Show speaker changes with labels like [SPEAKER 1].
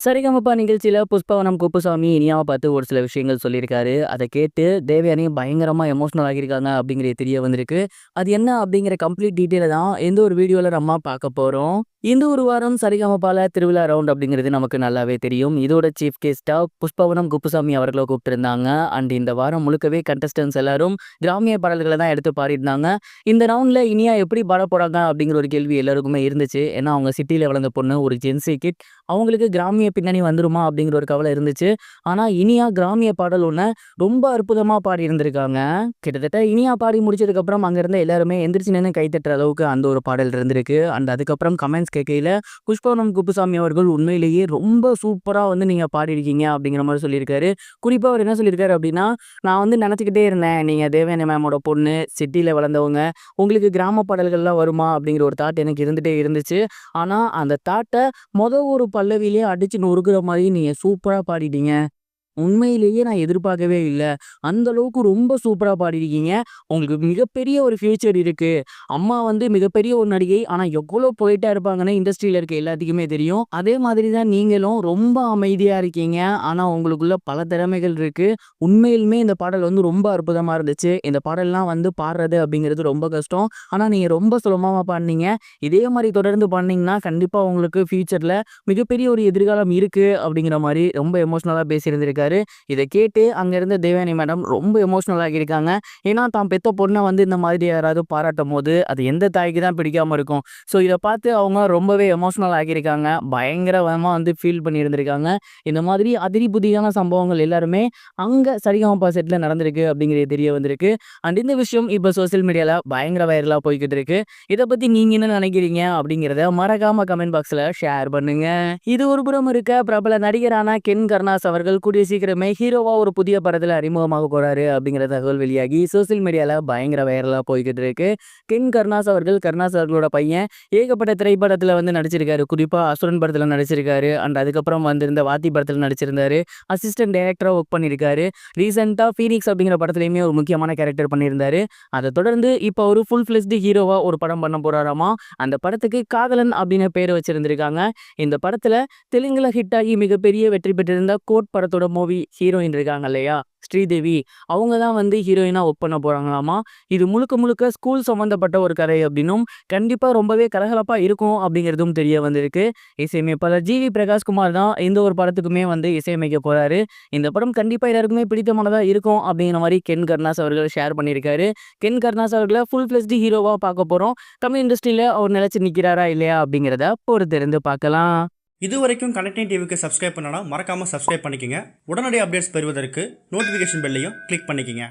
[SPEAKER 1] சரிகமபா நிகழ்ச்சியில புஷ்பவனம் குப்புசாமி இனியாவ பார்த்து ஒரு சில விஷயங்கள் சொல்லியிருக்காரு. அத கேட்டு தேவயானி பயங்கரமா எமோஷனல் ஆகியிருக்காங்க அப்படிங்கிறது தெரிய வந்திருக்கு. அது என்ன அப்படிங்கிற கம்ப்ளீட் டீட்டெயில தான் எந்த ஒரு வீடியோல நம்ம பார்க்க போறோம். இந்த ஒரு வாரம் சரிகமபால திருவிழா ரவுண்ட் அப்படிங்கிறது நமக்கு நல்லாவே தெரியும். இதோட சீஃப் கெஸ்ட்டா புஷ்பவனம் குப்புசாமி அவர்கள கூப்பிட்டிருந்தாங்க. அண்ட் இந்த வாரம் முழுக்கவே கண்டஸ்டன்ட்ஸ் எல்லாரும் கிராமிய பாடல்கள தான் எடுத்து பாடியிருந்தாங்க. இந்த ரவுண்ட்ல இனியா எப்படி பாடப் போறாங்க அப்படிங்கிற ஒரு கேள்வி எல்லாருக்குமே இருந்துச்சு. ஏன்னா அவங்க சிட்டில வளர்ந்த பொண்ணு, ஒரு ஜென்ஸி கிட். அவங்களுக்கு கிராமிய பின்னணி வந்துருமா அப்படிங்கிற ஒரு கவலை இருந்துச்சு. ஆனா இனியா கிராமிய பாடல் ஒண்ண ரொம்ப அற்புதமா பாடியிருந்திருக்காங்க. கிட்டத்தட்ட இனியா பாடி முடிச்சதுக்கப்புறம் அங்க இருந்த எல்லாருமே எந்திரிச்சு நின்னு கை தட்டுற அளவுக்கு அந்த ஒரு பாடல் இருந்திருக்கு. அண்ட் அதுக்கப்புறம் கமெண்ட்ஸ் கேட்கையில புஷ்பவனம் குப்புசாமி அவர்கள் உண்மையிலேயே ரொம்ப சூப்பரா நீங்க பாடியிருக்கீங்க அப்படிங்கிற மாரி சொல்லியிருக்காரு. குறிப்பா அவர் என்ன சொல்லியிருக்காரு அப்படின்னா, நான் நினைச்சுக்கிட்டே இருந்தேன். நீங்க தேவயானி மேமோட பொண்ணு, சிட்டில வளர்ந்தவங்க. உங்களுக்கு கிராம பாடல்கள்லாம் வருமா? அப்படிங்கிற ஒரு தாட் எனக்கு இருந்துட்டே இருந்துச்சு. ஆனா அந்த தாட்ட ஒரு பல்லவியிலேயே அடிச்சு நொறுக்குற மாரி நீங்க சூப்பரா பாடிட்டீங்க. உண்மையிலேயே நான் எதிர்பார்க்கவே இல்ல. அந்த அளவுக்கு ரொம்ப சூப்பரா பாடியிருக்கீங்க. உங்களுக்கு மிகப்பெரிய ஒரு ஃபியூச்சர் இருக்கு. அம்மா மிகப்பெரிய ஒரு நடிகை. ஆனா எவ்வளோ பொலைட்டா இருப்பாங்கன்னு இண்டஸ்ட்ரியில இருக்க எல்லாத்துக்குமே தெரியும். அதே மாதிரி தான் நீங்களும் ரொம்ப அமைதியா இருக்கீங்க. ஆனா உங்களுக்குள்ள பல திறமைகள் இருக்கு. உண்மையிலுமே இந்த பாடல் ரொம்ப அற்புதமா இருந்துச்சு. இந்த பாடல்லாம் பாடுறது அப்படிங்கிறது ரொம்ப கஷ்டம். ஆனா நீங்க ரொம்ப சுலபமா பாடுனீங்க. இதே மாரி தொடர்ந்து பண்ணீங்கன்னா, கண்டிப்பா உங்களுக்கு ஃபியூச்சர்ல மிகப்பெரிய ஒரு எதிர்காலம் இருக்கு அப்படிங்கிற மாரி ரொம்ப எமோஷனலா பேசியிருந்திருக்காரு. இத கேட்டு அங்க இருந்த தேவயானி மேடம் ரொம்ப எமோஷனல் ஆகியிருக்காங்க. ஏன்னா தான் பெத்த பொண்ண இந்த மாதிரி யாராவது பாராட்டும்போது, அது எந்த தாய்க்கு தான் பிடிக்காம இருக்கும். ஸோ இத பார்த்து அவங்க ரொம்பவே எமோஷனல் ஆகியிருக்காங்க. பயங்கரமா ஃபீல் பண்ணியிருந்திருக்காங்க. இந்த மாதிரி அதிரி புதியான சம்பவங்கள் எல்லாருமே அங்க சரிகமபா செட்ல நடந்திருக்கு அப்படிங்கிறது தெரிய வந்திருக்கு. அண்ட் இந்த விஷயம் இப்ப சோசியல் மீடியால பயங்கர வைரலா போய்க்கிட்டு இருக்கு. இத பத்தி நீங்க என்ன நினைக்கிறீங்க அப்படிங்கிறத மறக்காம கமெண்ட் பாக்ஸ்ல ஷேர் பண்ணுங்க. இது ஒரு புறம் இருக்க, பிரபல நடிகரான கென் கருணாஸ் அவர்கள் கூடிய சீக்கிரமே ஹீரோவா ஒரு புதிய படத்துல அறிமுகமாக போறாரு அப்படிங்கிற தகவல் வெளியாகி சோசியல் மீடியால பயங்கர வைரலா போய்கிட்டு இருக்கு. கென் கருணாஸ் அவர்கள் கருணாஸ் அவர்களோட பையன் ஏகப்பட்ட திரைப்படத்துல நடிச்சிருக்காரு. குறிப்பா அசுரன் படத்துல நடிச்சிருக்காரு. அண்ட் அதுக்கப்புறம் வந்திருந்த வாத்தி படத்துல நடிச்சிருந்தாரு. அசிஸ்டன்ட் டைரக்டரா ஒர்க் பண்ணியிருக்காரு. ரீசெண்டா ஃபீனிக்ஸ் அப்படிங்கிற படத்துலயுமே ஒரு முக்கியமான கேரக்டர் பண்ணியிருந்தாரு. அதை தொடர்ந்து இப்போ ஒரு ஃபுல் ஃபிளெஜ்டு ஹீரோவா ஒரு படம் பண்ண போறாராமா. அந்த படத்துக்கு காதலன் அப்படின்னு பேர் வச்சிருந்திருக்காங்க. இந்த படத்துல தெலுங்குல ஹிட் ஆகி மிகப்பெரிய வெற்றி பெற்றிருந்த கோட் படத்தோட மூவி ஹீரோயின் இருக்காங்க இல்லையா, ஸ்ரீதேவி. அவங்க தான் ஹீரோயினா ஒர்க் பண்ண போறாங்களாமா. இது முழுக்க முழுக்க ஸ்கூல் சம்பந்தப்பட்ட ஒரு கதை அப்படின்னும், கண்டிப்பா ரொம்பவே கலகலப்பா இருக்கும் அப்படிங்கிறதும் தெரிய வந்திருக்கு. இசையமைப்பாளர் ஜிவி பிரகாஷ்குமார் தான் இந்த ஒரு படத்துக்குமே இசையமைக்க போறாரு. இந்த படம் கண்டிப்பா எல்லாருக்குமே பிடித்தமானதா இருக்கும் அப்படிங்கிற மாதிரி கென் கருணாஸ் அவர்கள் ஷேர் பண்ணியிருக்காரு. கென் கருணாஸ் அவர்களை ஃபுல் ஃபிளெஜ்டு ஹீரோவா பார்க்க போறோம். தமிழ் இண்டஸ்ட்ரியில அவர் நிலைச்சு நிற்கிறாரா இல்லையா அப்படிங்கிறத பொறுத்திருந்து பார்க்கலாம்.
[SPEAKER 2] இதுவரைக்கும் கனெக்டிங் டிவிக்கு சப்ஸ்கிரைப் பண்ணனா மறக்காமல் சப்ஸ்கிரைப் பண்ணிக்கங்க. உடனடி அப்டேட்ஸ் பெறுவதற்கு நோட்டிஃபிகேஷன் பெல்லையும் கிளிக் பண்ணிக்கங்க.